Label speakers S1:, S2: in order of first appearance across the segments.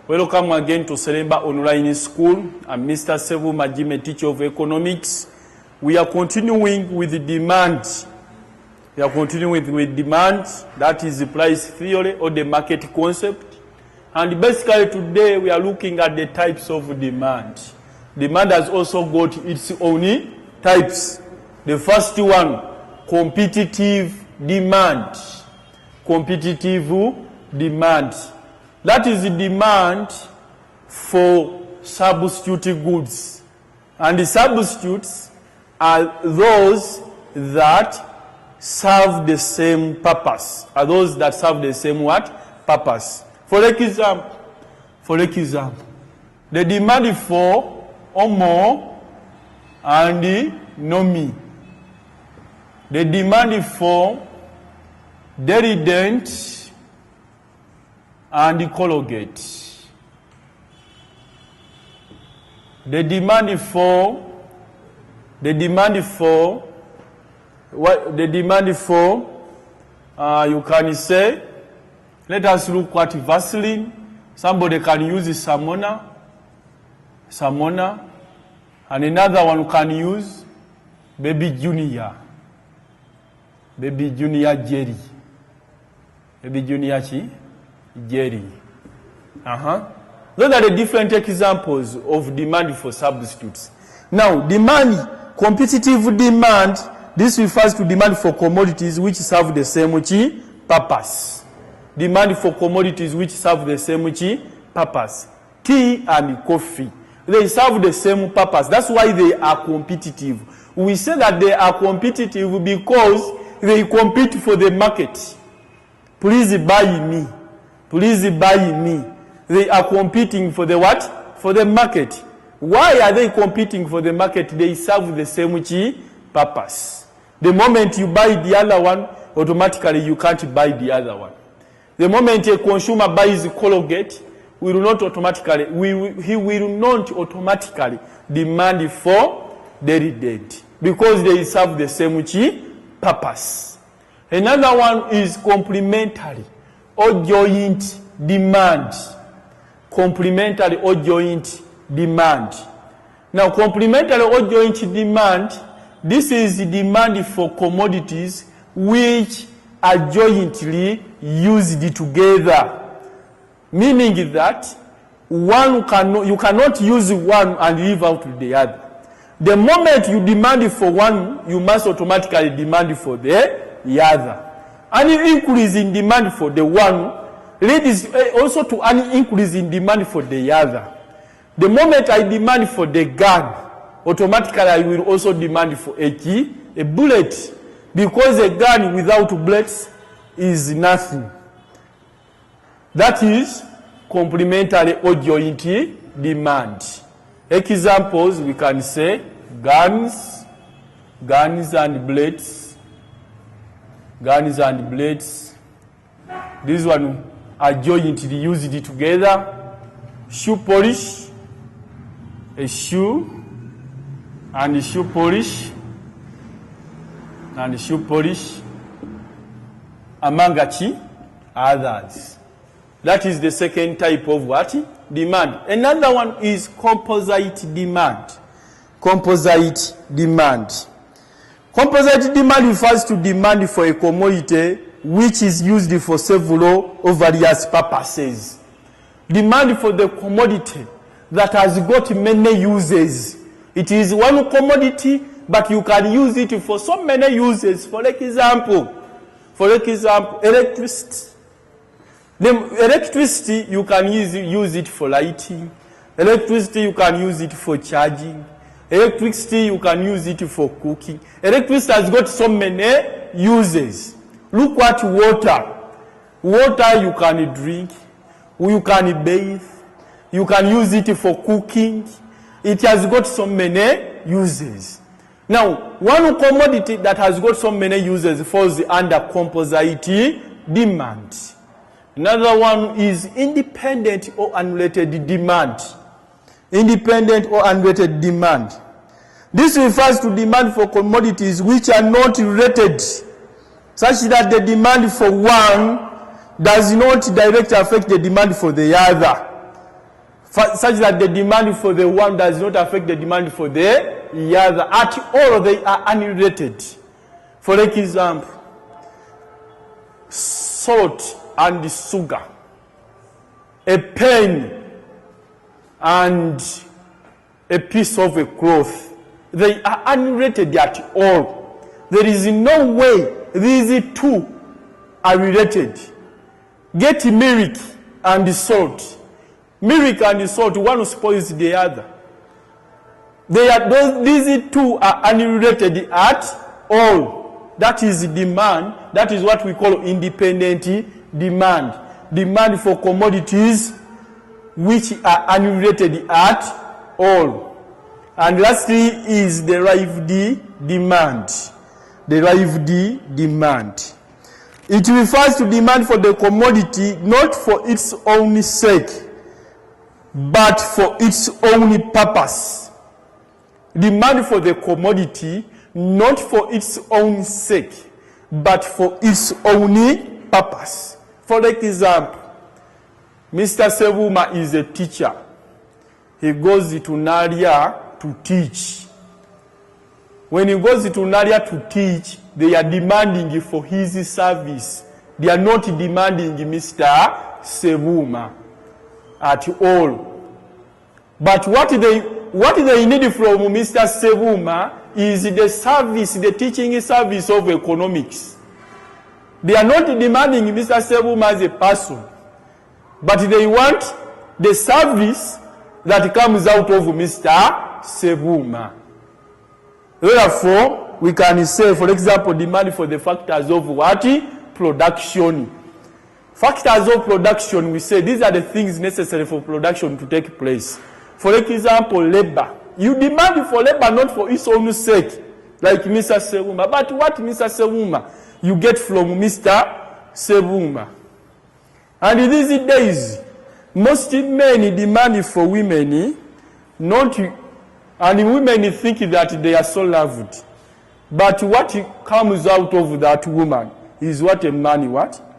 S1: Welcome again to Seremba Online School. I'm Mr. Sevu Majime, teacher of economics. We are continuing with the demand. That is the price theory or the market concept. And basically today we are looking at the types of demand. Demand has also got its own types. The first one, competitive demand. Competitive demand. That is the demand for substitute goods. And the substitutes are those that serve the same purpose. Are those that serve the same what? Purpose. For example, the demand for Omo and Nomi. The demand for Derident and Colgate. The demand for you can say, let us look at Vaseline. Somebody can use Samona, and another one can use Baby Junior Jelly. Baby Junior Jelly. Those are the different examples of demand for substitutes. Now, demand, competitive demand, this refers to demand for commodities which serve the same purpose. Demand for commodities which serve the same purpose. Tea and coffee, they serve the same purpose. That's why they are competitive. We say that they are competitive because they compete for the market. Please buy me. Please buy me. They are competing for the what? For the market. Why are they competing for the market? They serve the same purpose. The moment you buy the other one, automatically you can't buy the other one. The moment a consumer buys Colgate, he will not automatically demand for Derident because they serve the same purpose. Another one is complementary or joint demand. Complementary or joint demand. Now, complementary or joint demand, this is the demand for commodities which are jointly used together. Meaning that you cannot use one and leave out the other. The moment you demand for one, you must automatically demand for the other. Any increase in demand for the one leads also to an increase in demand for the other. The moment I demand for the gun, automatically I will also demand for a bullet, because a gun without bullets is nothing. That is complementary or joint demand. Examples, we can say guns and blades. Guns and blades. This one are jointly used together. Shoe polish, a shoe and shoe polish, among others. That is the second type of what? Demand. Another one is composite demand. Composite demand. Composite demand refers to demand for a commodity which is used for several or various purposes. Demand for the commodity that has got many uses. It is one commodity, but you can use it for so many uses. For example, electricity. The electricity, you can use it for lighting. Electricity, you can use it for charging. Electricity, you can use it for cooking. Electricity has got so many uses. Look at water. Water you can drink, you can bathe, you can use it for cooking. It has got so many uses. Now, one commodity that has got so many uses falls under composite demand. Another one is independent or unrelated demand. Independent or unrelated demand. This refers to demand for commodities which are not related, such that the demand for one does not directly affect the demand for the other. such that the demand for the one does not affect the demand for the other. At all, they are unrelated. For example, salt and sugar, a pen and a piece of a cloth, they are unrelated at all. There is no way these two are related. Get milk and salt. Milk and salt, one spoils the other. These two are unrelated at all. That is demand. That is what we call independent demand. Demand for commodities which are unrelated at all. And lastly is derived demand. Derived demand. It refers to demand for the commodity not for its own sake, but for its own purpose. Demand for the commodity not for its own sake, but for its own purpose. For example, Mr. Sebuma is a teacher. He goes to Naria to teach. When he goes to Naria to teach, they are demanding for his service. They are not demanding Mr. Sebuma at all. But what they need from Mr. Sebuma is the service, the teaching service of economics. They are not demanding Mr. Sebuma as a person, but they want the service that comes out of Mr. Sebuma. Therefore, we can say, for example, demand for the factors of what? Production. Factors of production, we say these are the things necessary for production to take place. For example, labor. You demand for labor not for its own sake, like Mr. Sebuma. But what Mr. Sebuma you get from Mr. Sebuma? And in these days, most men demand for women, not, and women think that they are so loved. But what comes out of that woman is what a man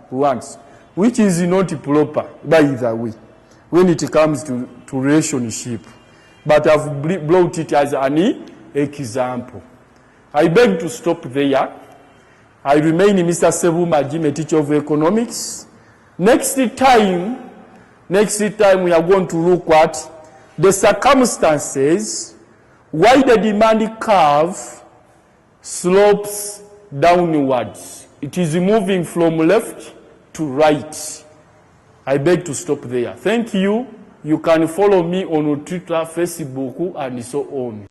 S1: wants, which is not proper by the way when it comes to relationship. But I've brought it as an example. I beg to stop there. I remain Mr. Sebuma Jim, a teacher of economics. Next time we are going to look at the circumstances why the demand curve slopes downwards. It is moving from left to right. I beg to stop there. Thank you. You can follow me on Twitter, Facebook, and so on.